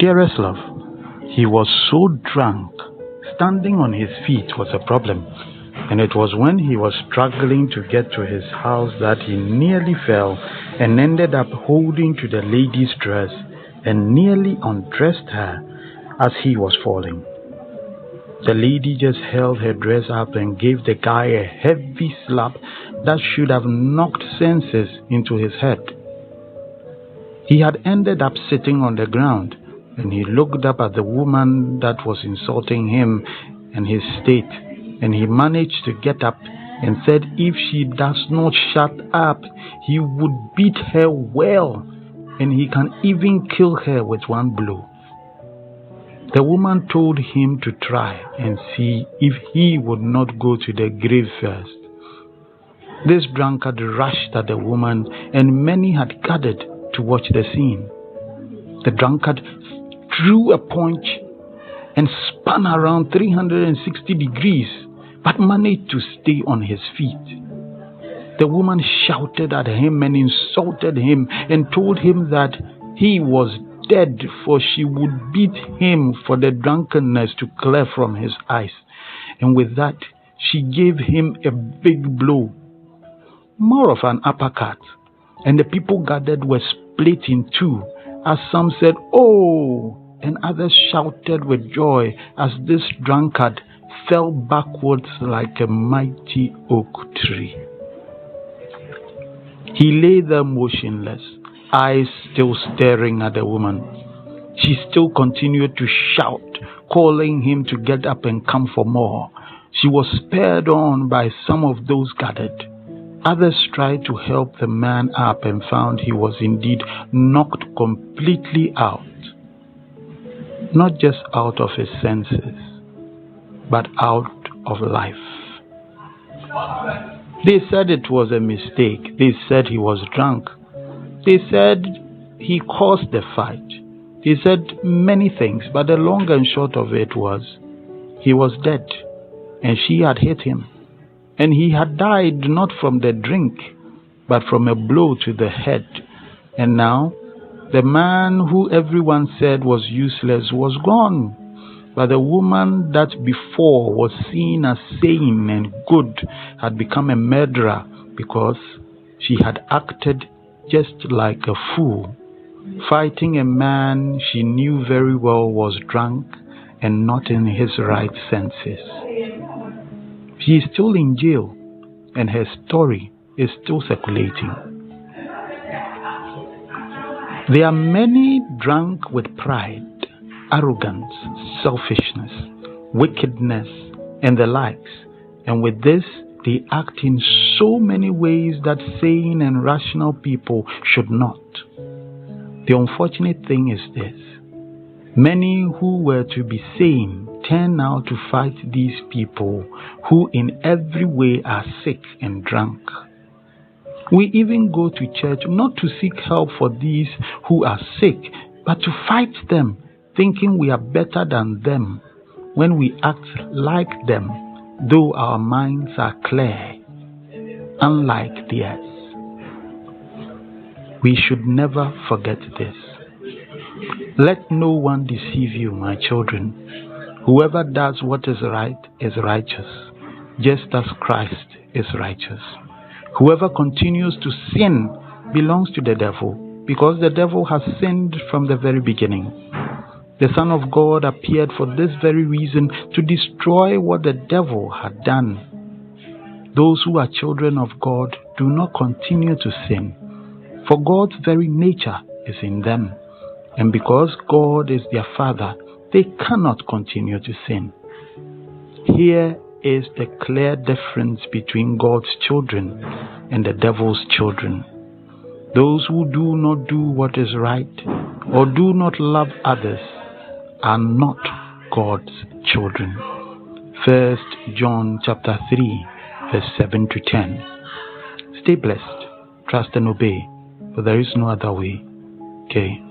Dearest love, he was so drunk, standing on his feet was a problem, and it was when he was struggling to get to his house that he nearly fell and ended up holding to the lady's dress and nearly undressed her as he was falling. The lady just held her dress up and gave the guy a heavy slap that should have knocked senses into his head. He had ended up sitting on the ground, and he looked up at the woman that was insulting him and his state, and he managed to get up and said if she does not shut up, he would beat her well, and he can even kill her with one blow. The woman told him to try and see if he would not go to the grave first. This drunkard rushed at the woman, and many had gathered to watch the scene. The drunkard drew a punch and spun around 360 degrees, but managed to stay on his feet. The woman shouted at him and insulted him and told him that he was dead, for she would beat him for the drunkenness to clear from his eyes. And with that, she gave him a big blow, more of an uppercut, and the people gathered were split in two, as some said, "Oh!" and others shouted with joy as this drunkard fell backwards like a mighty oak tree. He lay there motionless, eyes still staring at the woman. She still continued to shout, calling him to get up and come for more. She was spurred on by some of those gathered. Others tried to help the man up and found he was indeed knocked completely out. Not just out of his senses, but out of life. They said it was a mistake. They said he was drunk. They said he caused the fight. They said many things, but the long and short of it was he was dead, and she had hit him. And he had died not from the drink, but from a blow to the head. And now, the man who everyone said was useless was gone. But the woman that before was seen as sane and good had become a murderer because she had acted just like a fool, fighting a man she knew very well was drunk and not in his right senses. She is still in jail, and her story is still circulating. There are many drunk with pride, arrogance, selfishness, wickedness, and the likes, and with this they act in so many ways that sane and rational people should not. The unfortunate thing is this: many who were to be sane turn now to fight these people who in every way are sick and drunk. We even go to church not to seek help for these who are sick, but to fight them, thinking we are better than them when we act like them, though our minds are clear, unlike theirs. We should never forget this. Let no one deceive you, my children. Whoever does what is right is righteous, just as Christ is righteous. Whoever continues to sin belongs to the devil, because the devil has sinned from the very beginning. The Son of God appeared for this very reason, to destroy what the devil had done. Those who are children of God do not continue to sin, for God's very nature is in them. And because God is their Father, they cannot continue to sin. Here is the clear difference between God's children and the devil's children. Those who do not do what is right or do not love others are not God's children. 1 John chapter 3, verse 7 to 10. Stay blessed, trust and obey, for there is no other way. Okay.